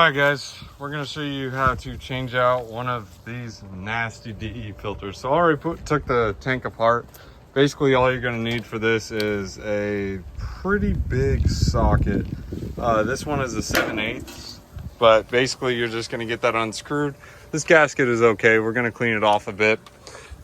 Alright guys, we're going to show you how to change out one of these nasty DE filters. So I already took the tank apart. Basically all you're going to need for this is a pretty big socket. This one is a 7/8, but basically you're just going to get that unscrewed. This gasket is okay. We're going to clean it off a bit.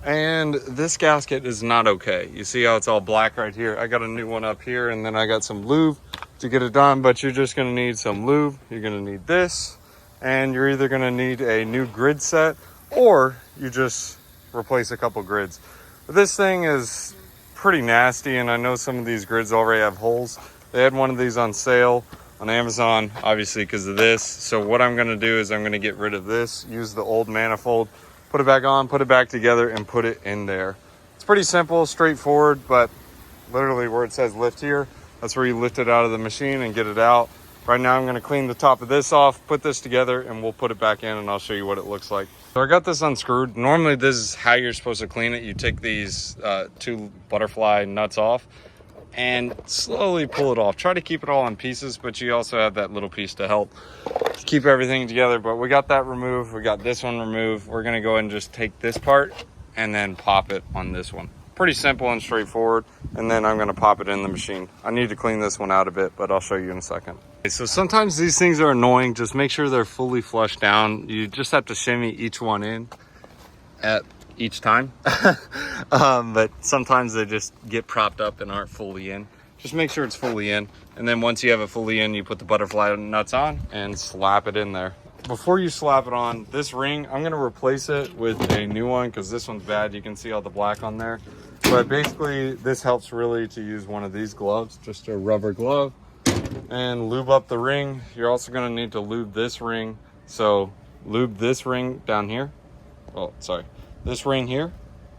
And this gasket is not okay. You see how it's all black right here? I got a new one up here, and then I got some lube to get it done, but you're just gonna need some lube. You're gonna need this, and you're either gonna need a new grid set or you just replace a couple grids. But this thing is pretty nasty, and I know some of these grids already have holes. They had one of these on sale on Amazon, obviously because of this. So what I'm gonna do is I'm gonna get rid of this, use the old manifold, put it back on, put it back together, and put it in there. It's pretty simple, straightforward, but literally where it says lift here, that's where you lift it out of the machine and get it out. Right now I'm going to clean the top of this off, put this together, and we'll put it back in, and I'll show you what it looks like. So I got this unscrewed. Normally this is how you're supposed to clean it. You take these two butterfly nuts off and slowly pull it off. Try to keep it all in pieces, but you also have that little piece to help keep everything together. But we got that removed. We got this one removed. We're going to go ahead and just take this part and then pop it on this one. Pretty simple and straightforward. And then I'm going to pop it in the machine. I need to clean this one out a bit, but I'll show you in a second. Okay, so sometimes these things are annoying. Just make sure they're fully flushed down. You just have to shimmy each one in at each time. But sometimes they just get propped up and aren't fully in. Just make sure it's fully in, and then once you have it fully in, you put the butterfly nuts on and slap it in there. Before you slap it on, this ring, I'm going to replace it with a new one because this one's bad. You can see all the black on there. But basically this helps really to use one of these gloves, just a rubber glove, and lube up the ring. You're also going to need to lube this ring. So lube this ring down here. Oh, sorry. This ring here,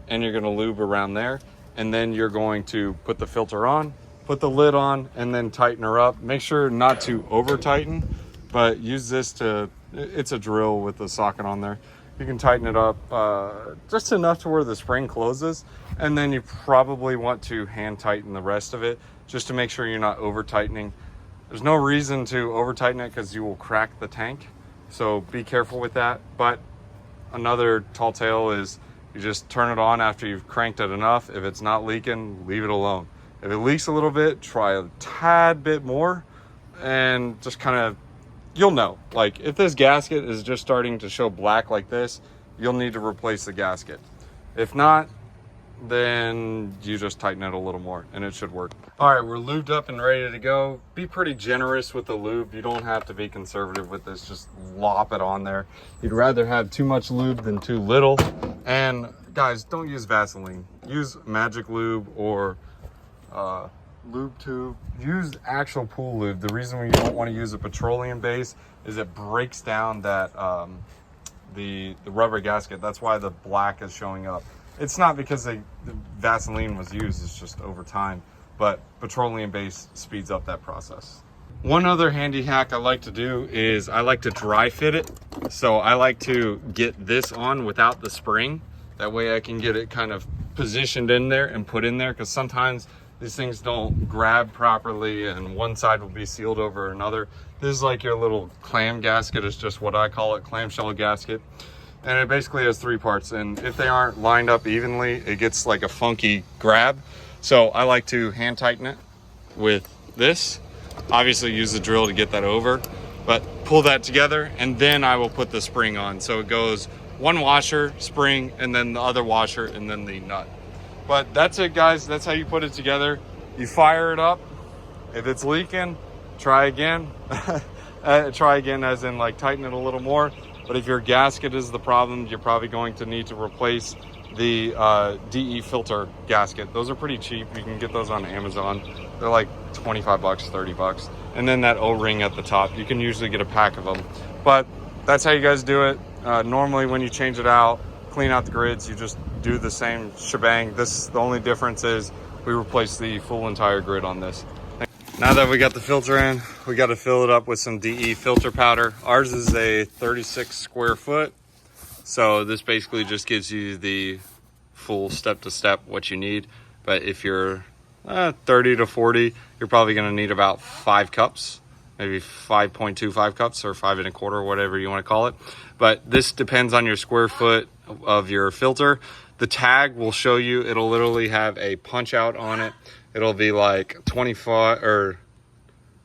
and you're going to lube around there, and then you're going to put the filter on, put the lid on, and then tighten her up. Make sure not to over tighten, but use this to, it's a drill with the socket on there. You can tighten it up just enough to where the spring closes, and then you probably want to hand tighten the rest of it just to make sure you're not over tightening. There's no reason to over tighten it because you will crack the tank, so be careful with that. But another tall tale is you just turn it on after you've cranked it enough. If it's not leaking, leave it alone. If it leaks a little bit, try a tad bit more, and just kind of, you'll know. Like if this gasket is just starting to show black like this, you'll need to replace the gasket. If not, then you just tighten it a little more and it should work. All right, we're lubed up and ready to go. Be pretty generous with the lube. You don't have to be conservative with this. Just lop it on there. You'd rather have too much lube than too little. And guys, don't use Vaseline. Use Magic Lube or lube tube. Use actual pool lube. The reason you don't want to use a petroleum base is it breaks down that the rubber gasket. That's why the black is showing up. It's not because the Vaseline was used, it's just over time, but petroleum base speeds up that process. One other handy hack I like to do is I like to dry fit it. So I like to get this on without the spring. That way I can get it kind of positioned in there and put in there, because sometimes these things don't grab properly and one side will be sealed over another. This is like your little clam gasket. It's just what I call it, clamshell gasket. And it basically has three parts, and if they aren't lined up evenly, it gets like a funky grab. So I like to hand tighten it with this. Obviously use the drill to get that over, but pull that together, and then I will put the spring on. So it goes one washer, spring, and then the other washer, and then the nut. But that's it, guys. That's how you put it together. You fire it up. If it's leaking, try again. Try again as in like tighten it a little more. But if your gasket is the problem, you're probably going to need to replace the DE filter gasket. Those are pretty cheap. You can get those on Amazon. They're like 25 bucks, 30 bucks. And then that O-ring at the top. You can usually get a pack of them. But that's how you guys do it. Normally when you change it out, clean out the grids, you just do the same shebang. The only difference is we replace the full entire grid on this. Now that we got the filter in, we got to fill it up with some DE filter powder. Ours is a 36 square foot. So this basically just gives you the full step-to-step what you need. But if you're 30 to 40, you're probably going to need about 5 cups maybe 5.25 cups or 5 1/4, whatever you want to call it. But this depends on your square foot of your filter. The tag will show you, it'll literally have a punch out on it. It'll be like 25, or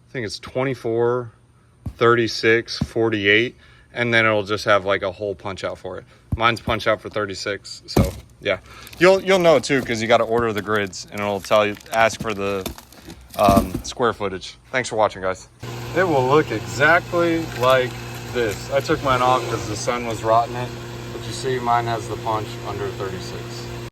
I think it's 24, 36, 48, and then it'll just have like a whole punch out for it. Mine's punch out for 36, so yeah. You'll know too, because you got to order the grids, and it'll tell you, ask for the square footage. Thanks for watching, guys. It will look exactly like this. I took mine off because the sun was rotting it, but you see mine has the punch under 36.